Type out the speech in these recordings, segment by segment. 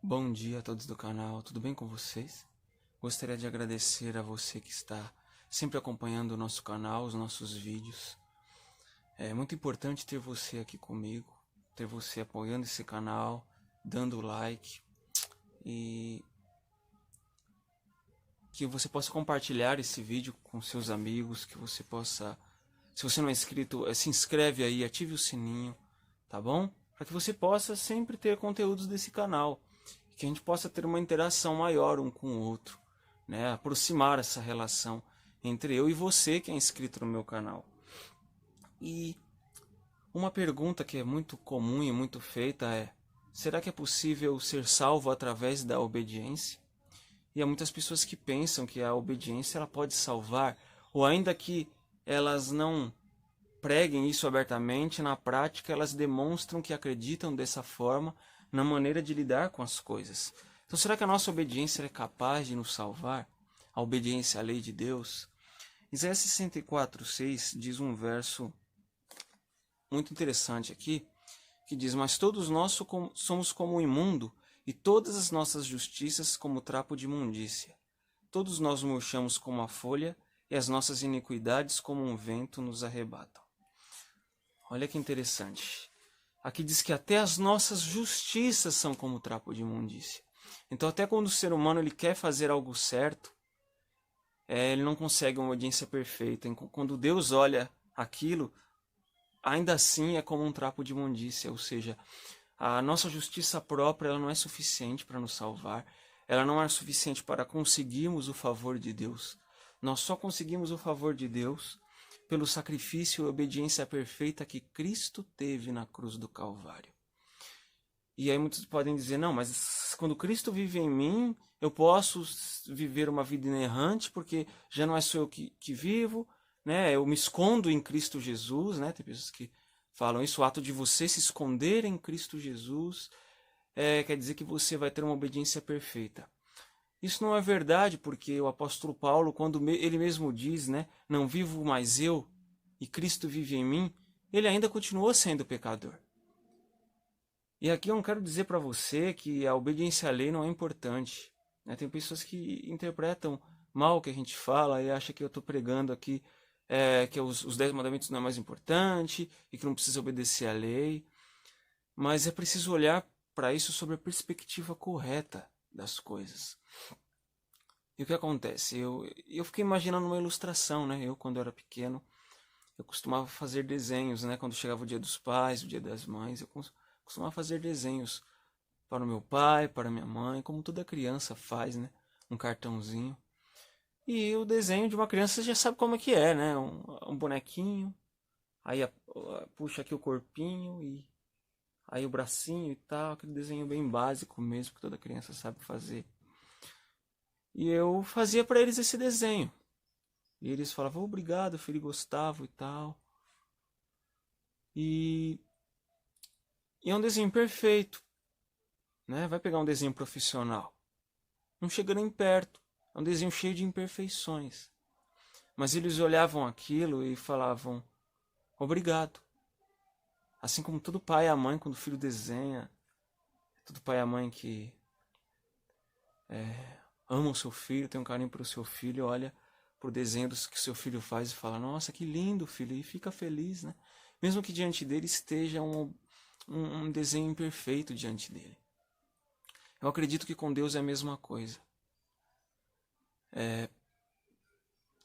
Bom dia a todos do canal, tudo bem com vocês? Gostaria de agradecer a você que está sempre acompanhando o nosso canal, os nossos vídeos. É muito importante ter você aqui comigo, ter você apoiando esse canal, dando like e que você possa compartilhar esse vídeo com seus amigos, que você possa, se você não é inscrito, se inscreve aí, ative o sininho, tá bom? Para que você possa sempre ter conteúdos desse canal, que a gente possa ter uma interação maior um com o outro, né? Aproximar essa relação entre eu e você que é inscrito no meu canal. E uma pergunta que é muito comum e muito feita é: será que é possível ser salvo através da obediência? E há muitas pessoas que pensam que a obediência ela pode salvar, ou ainda que elas não preguem isso abertamente, na prática elas demonstram que acreditam dessa forma na maneira de lidar com as coisas. Então será que a nossa obediência é capaz de nos salvar? A obediência à lei de Deus? Isaías 64:6 diz um verso muito interessante aqui, que diz: mas todos nós somos como o imundo, e todas as nossas justiças como trapo de imundícia. Todos nós murchamos como a folha, e as nossas iniquidades como um vento nos arrebatam. Olha que interessante. Aqui diz que até as nossas justiças são como trapo de imundícia. Então até quando o ser humano ele quer fazer algo certo, ele não consegue uma obediência perfeita. Quando Deus olha aquilo, ainda assim é como um trapo de imundícia, ou seja, a nossa justiça própria ela não é suficiente para nos salvar, ela não é suficiente para conseguirmos o favor de Deus. Nós só conseguimos o favor de Deus pelo sacrifício e obediência perfeita que Cristo teve na cruz do Calvário. E aí muitos podem dizer: não, mas quando Cristo vive em mim, eu posso viver uma vida inerrante, porque já não é só eu que vivo, né? Eu me escondo em Cristo Jesus, né? Tem pessoas que falam isso, o ato de você se esconder em Cristo Jesus quer dizer que você vai ter uma obediência perfeita. Isso não é verdade, porque o apóstolo Paulo, quando ele mesmo diz, né, não vivo mais eu, e Cristo vive em mim, ele ainda continuou sendo pecador. E aqui eu não quero dizer para você que a obediência à lei não é importante, né? Tem pessoas que interpretam mal o que a gente fala e acham que eu estou pregando aqui que os 10 mandamentos não é mais importante e que não precisa obedecer à lei. Mas é preciso olhar para isso sob a perspectiva correta das coisas. E o que acontece? Eu fiquei imaginando uma ilustração, né? Eu, quando era pequeno, eu costumava fazer desenhos, né? Quando chegava o dia dos pais, o dia das mães, eu costumava fazer desenhos para o meu pai, para a minha mãe, como toda criança faz, né? Um cartãozinho. E o desenho de uma criança você já sabe como é que é, né? Um bonequinho, aí puxa aqui o corpinho e aí o bracinho e tal, aquele desenho bem básico mesmo que toda criança sabe fazer. E eu fazia para eles esse desenho. E eles falavam: obrigado, filho, Gustavo e tal. E, e é um desenho perfeito, né? Vai pegar um desenho profissional, não chega nem perto. É um desenho cheio de imperfeições. Mas eles olhavam aquilo e falavam: obrigado. Assim como todo pai e a mãe, quando o filho desenha, todo pai e a mãe que ama o seu filho, tem um carinho pelo seu filho, olha pro desenho que seu filho faz e fala: nossa, que lindo, filho, e fica feliz, né? Mesmo que diante dele esteja um desenho imperfeito diante dele. Eu acredito que com Deus é a mesma coisa.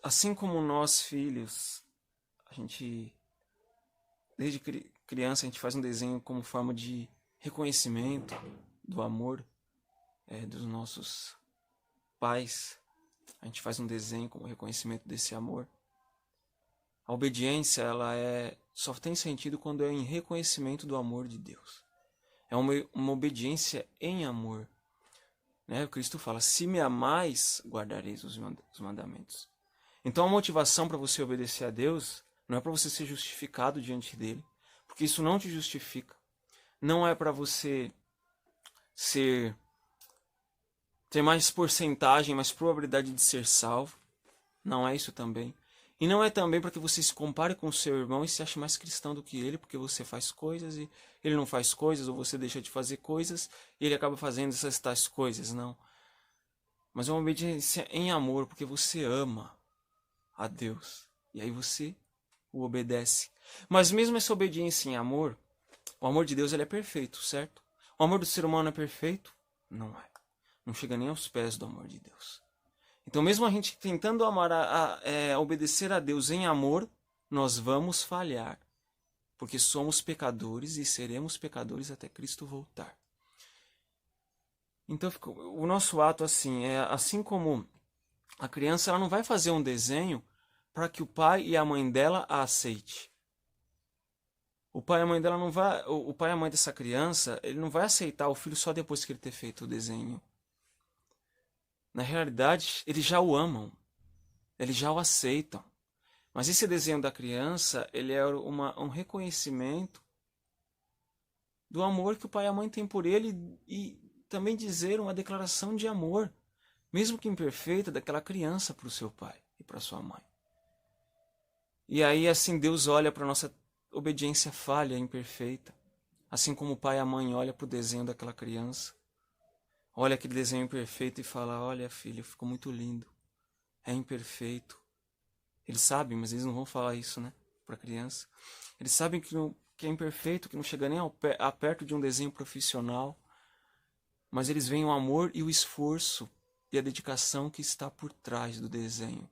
Assim como nós, filhos, a gente, desde criança, a gente faz um desenho como forma de reconhecimento do amor dos nossos pais. A gente faz um desenho como reconhecimento desse amor. A obediência, só tem sentido quando é em reconhecimento do amor de Deus. É uma obediência em amor. Né? O Cristo fala: se me amais, guardareis os mandamentos. Então a motivação para você obedecer a Deus não é para você ser justificado diante dele, porque isso não te justifica. Não é para você ter mais porcentagem, mais probabilidade de ser salvo. Não é isso também. E não é também para que você se compare com o seu irmão e se ache mais cristão do que ele, porque você faz coisas e ele não faz coisas, ou você deixa de fazer coisas e ele acaba fazendo essas tais coisas, não. Mas é uma obediência em amor, porque você ama a Deus. E aí você o obedece. Mas mesmo essa obediência em amor, o amor de Deus ele é perfeito, certo? O amor do ser humano é perfeito? Não é. Não chega nem aos pés do amor de Deus. Então, mesmo a gente tentando amar obedecer a Deus em amor, nós vamos falhar. Porque somos pecadores e seremos pecadores até Cristo voltar. Então, o nosso ato assim como a criança ela não vai fazer um desenho para que o pai e a mãe dela a aceite. O pai e a mãe dela não vai, o pai e a mãe dessa criança, ele não vai aceitar o filho só depois que ele ter feito o desenho. Na realidade, eles já o amam. Eles já o aceitam. Mas esse desenho da criança, ele é um reconhecimento do amor que o pai e a mãe têm por ele e também dizer uma declaração de amor, mesmo que imperfeita, daquela criança para o seu pai e para sua mãe. E aí assim Deus olha para a nossa obediência falha, imperfeita, assim como o pai e a mãe olham para o desenho daquela criança. Olha aquele desenho imperfeito e fala, olha filho, ficou muito lindo, é imperfeito. Eles sabem, mas eles não vão falar isso, né, para a criança. Eles sabem que é imperfeito, que não chega nem a perto de um desenho profissional, mas eles veem o amor e o esforço e a dedicação que está por trás do desenho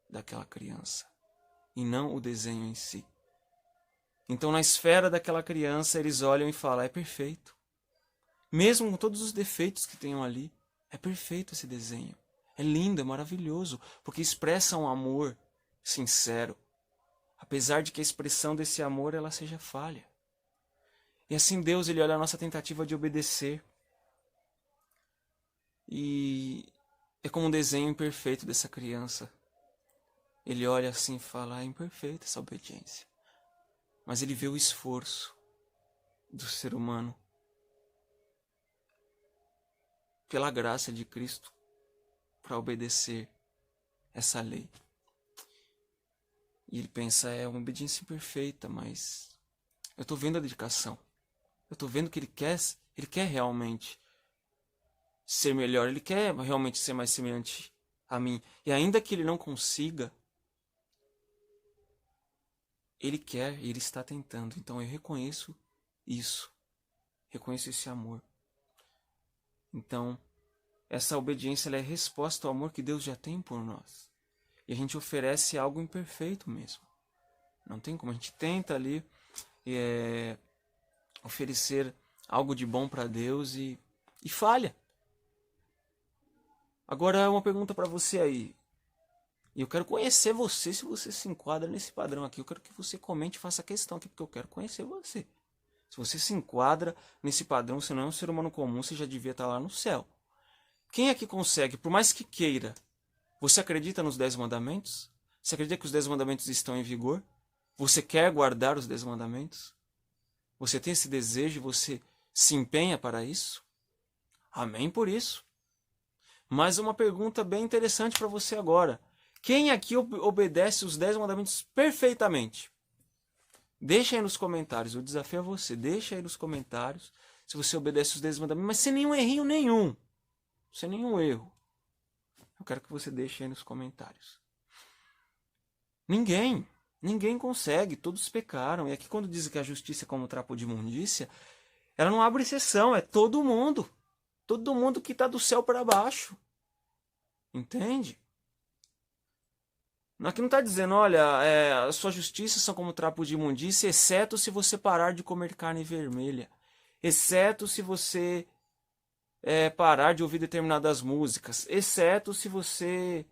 daquela criança, e não o desenho em si. Então, na esfera daquela criança, eles olham e falam, é perfeito. Mesmo com todos os defeitos que tenham ali, é perfeito esse desenho. É lindo, é maravilhoso, porque expressa um amor sincero, apesar de que a expressão desse amor ela seja falha. E assim Deus ele olha a nossa tentativa de obedecer. E é como um desenho imperfeito dessa criança. Ele olha assim e fala, é imperfeita essa obediência. Mas ele vê o esforço do ser humano pela graça de Cristo para obedecer essa lei. E ele pensa, é uma obediência imperfeita, mas eu estou vendo a dedicação. Eu estou vendo que ele quer realmente ser melhor, ele quer realmente ser mais semelhante a mim. E ainda que ele não consiga, ele quer e ele está tentando. Então eu reconheço isso. Reconheço esse amor. Então, essa obediência ela é resposta ao amor que Deus já tem por nós. E a gente oferece algo imperfeito mesmo. Não tem como. A gente tenta ali oferecer algo de bom para Deus e falha. Agora, uma pergunta para você aí. E eu quero conhecer você, se você se enquadra nesse padrão aqui. Eu quero que você comente e faça questão aqui, porque eu quero conhecer você. Se você se enquadra nesse padrão, você não é um ser humano comum, você já devia estar lá no céu. Quem aqui consegue, por mais que queira, você acredita nos 10 mandamentos? Você acredita que os 10 mandamentos estão em vigor? Você quer guardar os 10 mandamentos? Você tem esse desejo, você se empenha para isso? Amém por isso. Mas uma pergunta bem interessante para você agora. Quem aqui obedece os 10 mandamentos perfeitamente? Deixa aí nos comentários, o desafio é você. Deixa aí nos comentários se você obedece os 10 mandamentos, mas sem nenhum errinho nenhum. Sem nenhum erro. Eu quero que você deixe aí nos comentários. Ninguém consegue, todos pecaram. E aqui quando dizem que a justiça é como trapo de imundícia, ela não abre exceção, é todo mundo. Todo mundo que está do céu para baixo. Entende? Aqui não está dizendo, olha, a sua justiça são como trapo de imundícia, exceto se você parar de comer carne vermelha. Exceto se você parar de ouvir determinadas músicas. Exceto se você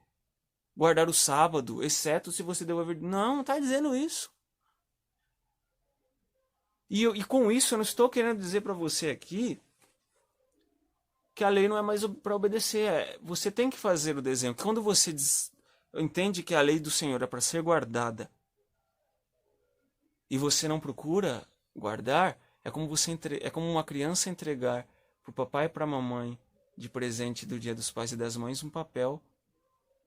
guardar o sábado. Exceto se você devolver... Não está dizendo isso. E com isso eu não estou querendo dizer para você aqui que a lei não é mais para obedecer. Você tem que fazer o desenho. Quando você entende que a lei do Senhor é para ser guardada e você não procura guardar, é como uma criança entregar para o papai e para a mamãe de presente do Dia dos Pais e das Mães um papel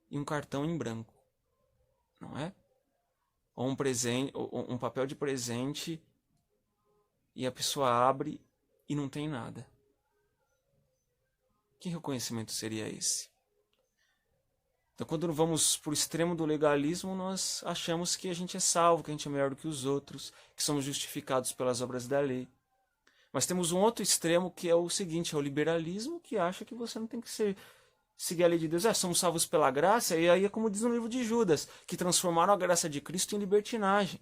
e um cartão em branco. Não é? ou um presente, ou um papel de presente, e a pessoa abre e não tem nada. Que reconhecimento seria esse? Então, quando vamos para o extremo do legalismo, nós achamos que a gente é salvo, que a gente é melhor do que os outros, que somos justificados pelas obras da lei. Mas temos um outro extremo que é o seguinte, é o liberalismo, que acha que você não tem que seguir a lei de Deus. Somos salvos pela graça, e aí é como diz no livro de Judas, que transformaram a graça de Cristo em libertinagem.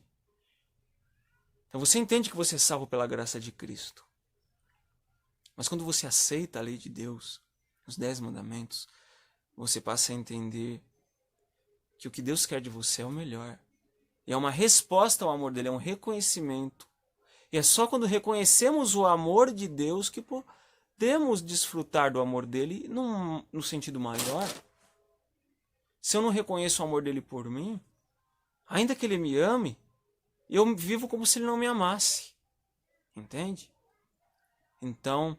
Então você entende que você é salvo pela graça de Cristo. Mas quando você aceita a lei de Deus, os 10 mandamentos, você passa a entender que o que Deus quer de você é o melhor. E é uma resposta ao amor dele, é um reconhecimento. E é só quando reconhecemos o amor de Deus que podemos desfrutar do amor dele no sentido maior. Se eu não reconheço o amor dele por mim, ainda que ele me ame, eu vivo como se ele não me amasse. Entende? Então,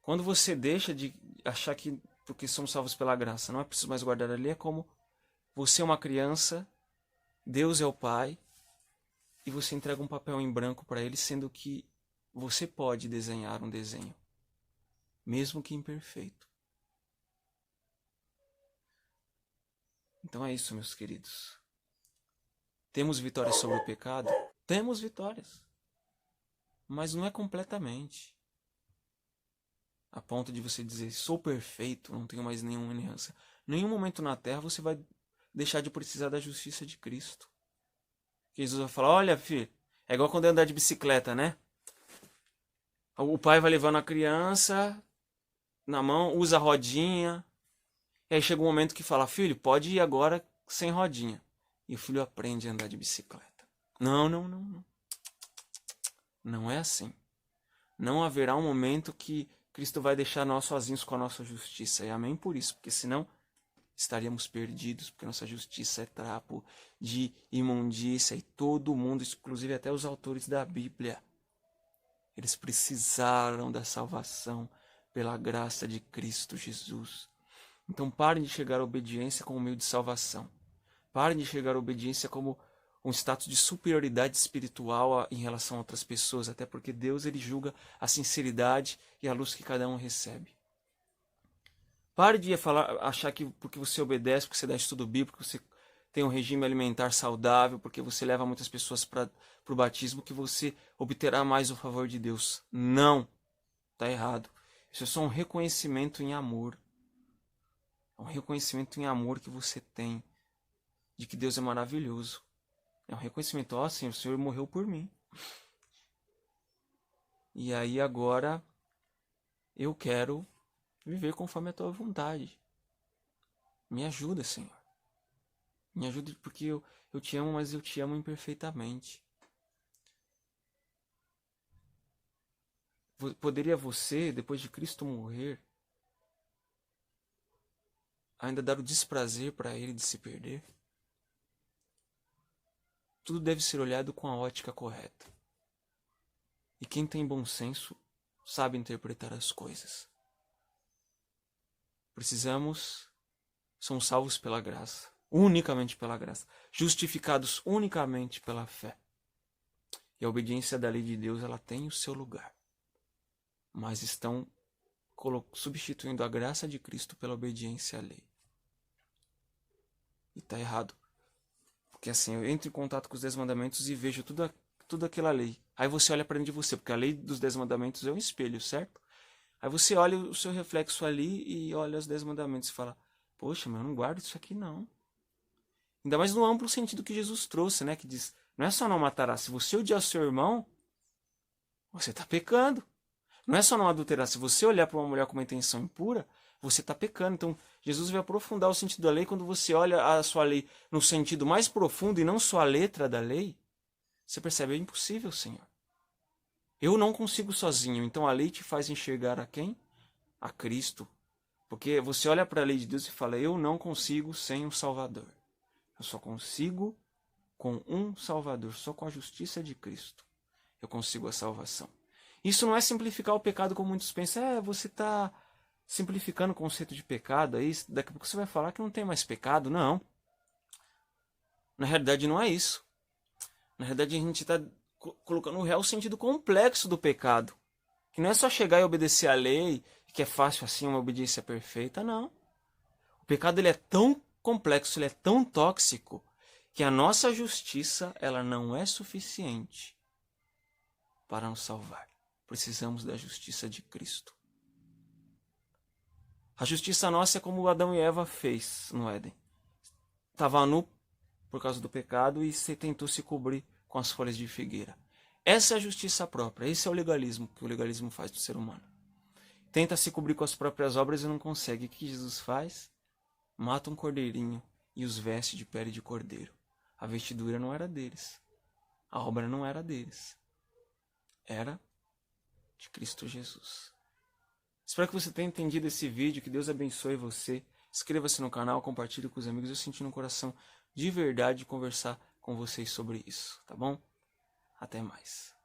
quando você deixa de achar que porque somos salvos pela graça não é preciso mais guardar a lei, é como você é uma criança, Deus é o Pai, e você entrega um papel em branco para ele, sendo que você pode desenhar um desenho, mesmo que imperfeito. Então é isso, meus queridos. Temos vitórias sobre o pecado? Temos vitórias. Mas não é completamente. A ponto de você dizer, sou perfeito, não tenho mais nenhuma aliança. Nenhum momento na terra você vai deixar de precisar da justiça de Cristo. Jesus vai falar, olha filho, é igual quando eu andar de bicicleta, né? O pai vai levando a criança na mão, usa a rodinha. E aí chega um momento que fala, filho, pode ir agora sem rodinha. E o filho aprende a andar de bicicleta. Não. Não é assim. Não haverá um momento que Cristo vai deixar nós sozinhos com a nossa justiça. E amém por isso, porque senão estaríamos perdidos, porque nossa justiça é trapo de imundícia e todo mundo, inclusive até os autores da Bíblia, eles precisaram da salvação pela graça de Cristo Jesus. Então parem de chegar à obediência como meio de salvação. Parem de chegar à obediência como um status de superioridade espiritual em relação a outras pessoas, até porque Deus ele julga a sinceridade e a luz que cada um recebe. Pare de achar que porque você obedece, porque você dá estudo bíblico, porque você tem um regime alimentar saudável, porque você leva muitas pessoas para o batismo, que você obterá mais o favor de Deus. Não, está errado. Isso é só um reconhecimento em amor. É um reconhecimento em amor que você tem de que Deus é maravilhoso. É um reconhecimento, sim, o Senhor morreu por mim. E aí agora eu quero viver conforme a tua vontade. Me ajuda, Senhor. Me ajuda porque eu te amo, mas eu te amo imperfeitamente. Poderia você, depois de Cristo morrer, ainda dar o desprazer para ele de se perder? Tudo deve ser olhado com a ótica correta. E quem tem bom senso sabe interpretar as coisas. Somos salvos pela graça, unicamente pela graça, justificados unicamente pela fé. E a obediência da lei de Deus, ela tem o seu lugar. Mas estão substituindo a graça de Cristo pela obediência à lei. E está errado. Porque assim, eu entro em contato com os 10 mandamentos e vejo tudo aquela lei. Aí você olha para dentro de você, porque a lei dos 10 mandamentos é um espelho, certo? Aí você olha o seu reflexo ali e olha os 10 mandamentos e fala, poxa, mas eu não guardo isso aqui não. Ainda mais no amplo sentido que Jesus trouxe, né? Que diz, não é só não matará. Se você odiar o seu irmão, você está pecando. Não é só não adulterar. Se você olhar para uma mulher com uma intenção impura, você está pecando. Então, Jesus vai aprofundar o sentido da lei. Quando você olha a sua lei no sentido mais profundo e não só a letra da lei, você percebe, é impossível, Senhor. Eu não consigo sozinho. Então, a lei te faz enxergar a quem? A Cristo. Porque você olha para a lei de Deus e fala, eu não consigo sem um Salvador. Eu só consigo com um Salvador. Só com a justiça de Cristo eu consigo a salvação. Isso não é simplificar o pecado como muitos pensam. Você está simplificando o conceito de pecado. Aí daqui a pouco você vai falar que não tem mais pecado. Não. Na realidade não é isso. Na realidade, a gente está colocando o real sentido complexo do pecado. Que não é só chegar e obedecer à lei, que é fácil assim, uma obediência perfeita, não. O pecado ele é tão complexo, ele é tão tóxico, que a nossa justiça ela não é suficiente para nos salvar. Precisamos da justiça de Cristo. A justiça nossa é como Adão e Eva fez no Éden. Estava nu por causa do pecado e tentou se cobrir com as folhas de figueira. Essa é a justiça própria, esse é o legalismo que o legalismo faz do ser humano. Tenta se cobrir com as próprias obras e não consegue. O que Jesus faz? Mata um cordeirinho e os veste de pele de cordeiro. A vestidura não era deles. A obra não era deles. Era de Cristo Jesus. Espero que você tenha entendido esse vídeo, que Deus abençoe você. Inscreva-se no canal, compartilhe com os amigos. Eu senti no coração de verdade conversar com vocês sobre isso, tá bom? Até mais.